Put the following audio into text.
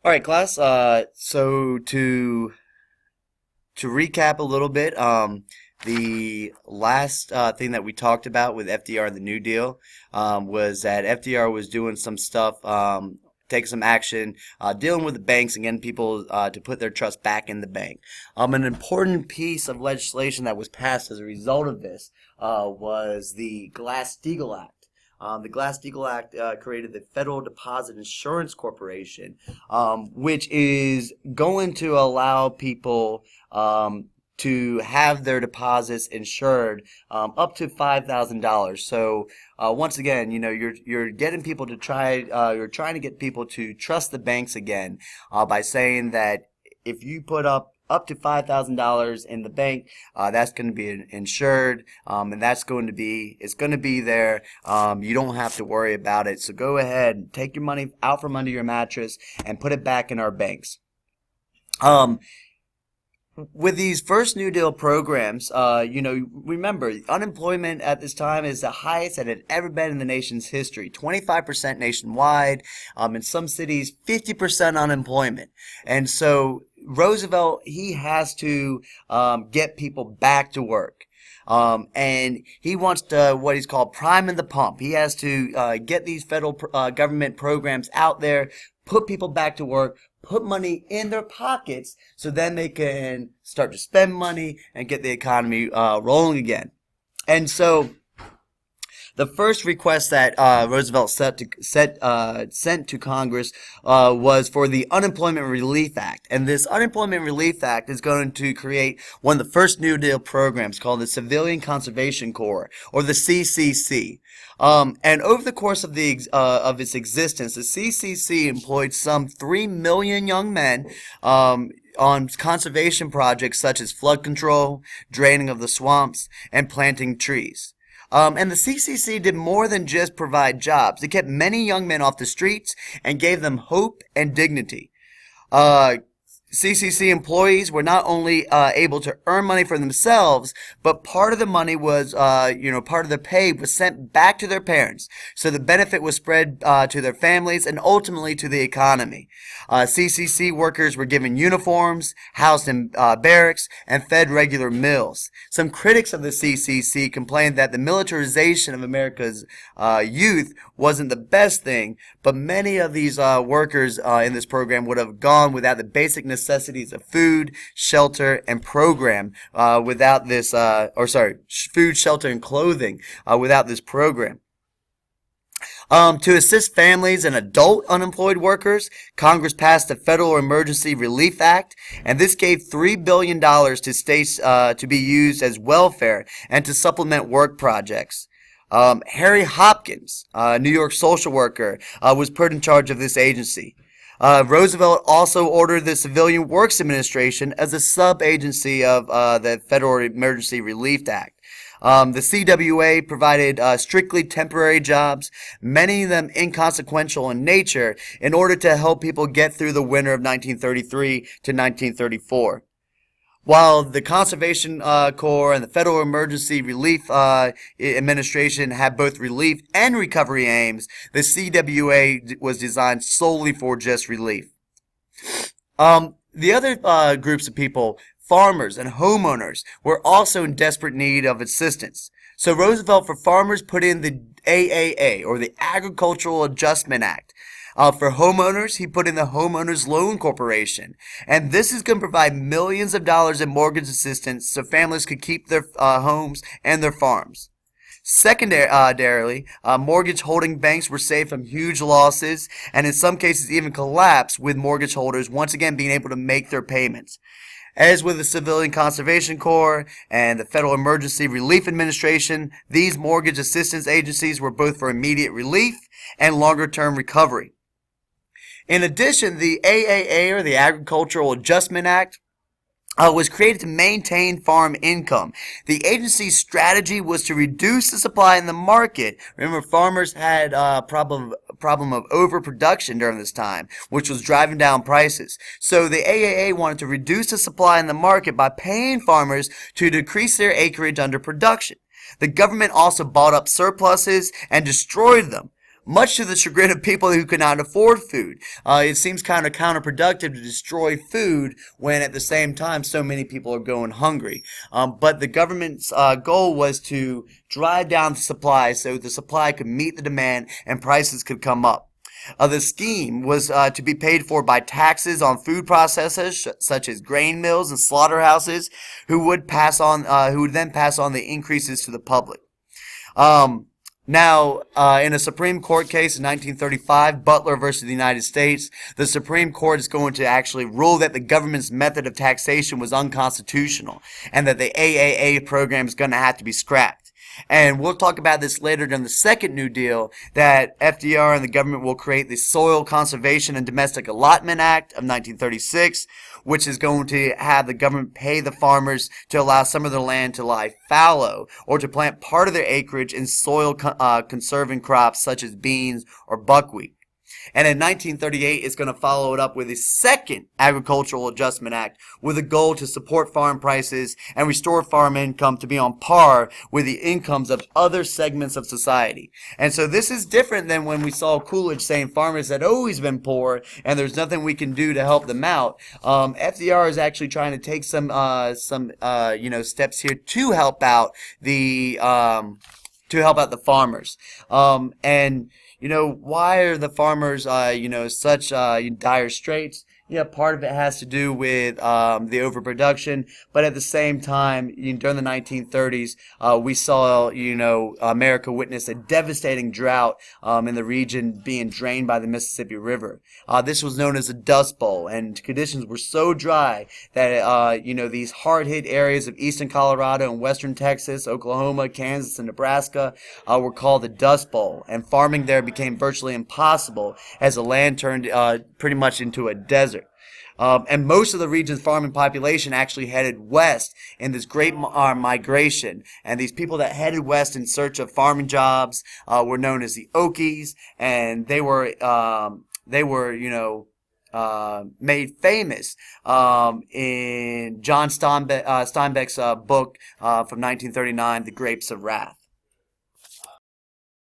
All right, class. So to recap a little bit, the last thing that we talked about with FDR and the New Deal was that FDR was doing some stuff, taking some action, dealing with the banks and getting people to put their trust back in the bank. An important piece of legislation that was passed as a result of this was the Glass-Steagall Act. The Glass-Steagall Act created the Federal Deposit Insurance Corporation, which is going to allow people to have their deposits insured up to $5,000. So once again, you're getting people to you're trying to get people to trust the banks again by saying that if you put up to $5,000 in the bank, that's going to be insured, and it's going to be there. You don't have to worry about it. So go ahead and take your money out from under your mattress and put it back in our banks. With these first New Deal programs, remember, unemployment at this time is the highest it had ever been in the nation's history. 25% nationwide. In some cities, 50% unemployment. And so Roosevelt, he has to get people back to work. And he wants to, what he's called priming the pump. He has to get these federal government programs out there, put people back to work, put money in their pockets so then they can start to spend money and get the economy rolling again. And so the first request that Roosevelt sent to Congress was for the Unemployment Relief Act. And this Unemployment Relief Act is going to create one of the first New Deal programs called the Civilian Conservation Corps, or the CCC. And over the course of its existence, the CCC employed some 3 million young men on conservation projects such as flood control, draining of the swamps, and planting trees. And the CCC did more than just provide jobs. It kept many young men off the streets and gave them hope and dignity. CCC employees were not only able to earn money for themselves, but part of the money was, part of their pay was sent back to their parents. So the benefit was spread to their families and ultimately to the economy. CCC workers were given uniforms, housed in barracks, and fed regular meals. Some critics of the CCC complained that the militarization of America's youth wasn't the best thing, but many of these workers in this program would have gone without the basic necessities of food, shelter, and program without this, food, shelter, and clothing without this program. To assist families and adult unemployed workers, Congress passed the Federal Emergency Relief Act, and this gave $3 billion to states to be used as welfare and to supplement work projects. Harry Hopkins, a New York social worker, was put in charge of this agency. Roosevelt also ordered the Civilian Works Administration as a sub-agency of the Federal Emergency Relief Act. The CWA provided strictly temporary jobs, many of them inconsequential in nature, in order to help people get through the winter of 1933 to 1934. While the Conservation Corps and the Federal Emergency Relief Administration had both relief and recovery aims, the CWA was designed solely for just relief. The other groups of people, farmers and homeowners, were also in desperate need of assistance. So Roosevelt, for farmers, put in the AAA, or the Agricultural Adjustment Act. For homeowners, he put in the Homeowners Loan Corporation. And this is going to provide millions of dollars in mortgage assistance so families could keep their homes and their farms. Secondarily, mortgage holding banks were saved from huge losses and in some cases even collapsed, with mortgage holders once again being able to make their payments. As with the Civilian Conservation Corps and the Federal Emergency Relief Administration, these mortgage assistance agencies were both for immediate relief and longer-term recovery. In addition, the AAA, or the Agricultural Adjustment Act, was created to maintain farm income. The agency's strategy was to reduce the supply in the market. Remember, farmers had a problem of overproduction during this time, which was driving down prices. So the AAA wanted to reduce the supply in the market by paying farmers to decrease their acreage under production. The government also bought up surpluses and destroyed them. much to the chagrin of people who could not afford food. It seems kind of counterproductive to destroy food when at the same time so many people are going hungry. But the government's goal was to drive down the supply so the supply could meet the demand and prices could come up. The scheme was to be paid for by taxes on food processors such as grain mills and slaughterhouses, who would then pass on the increases to the public. Now, in a Supreme Court case in 1935, Butler versus the United States, the Supreme Court is going to actually rule that the government's method of taxation was unconstitutional and that the AAA program is going to have to be scrapped. And we'll talk about this later during the second New Deal, that FDR and the government will create the Soil Conservation and Domestic Allotment Act of 1936, which is going to have the government pay the farmers to allow some of their land to lie fallow or to plant part of their acreage in soil conserving crops such as beans or buckwheat. And in 1938, it's going to follow it up with the second Agricultural Adjustment Act with a goal to support farm prices and restore farm income to be on par with the incomes of other segments of society. And so this is different than when we saw Coolidge saying farmers had always been poor and there's nothing we can do to help them out. FDR is actually trying to take some steps here to help out the farmers. Why are the farmers, such dire straits? Yeah, part of it has to do with the overproduction, but at the same time, during the 1930s, we saw, America witness a devastating drought in the region being drained by the Mississippi River. This was known as the Dust Bowl, and conditions were so dry that, these hard-hit areas of eastern Colorado and western Texas, Oklahoma, Kansas, and Nebraska were called the Dust Bowl, and farming there became virtually impossible as the land turned pretty much into a desert. And most of the region's farming population actually headed west in this great migration. And these people that headed west in search of farming jobs were known as the Okies, and they were made famous in John Steinbeck's book from 1939, The Grapes of Wrath.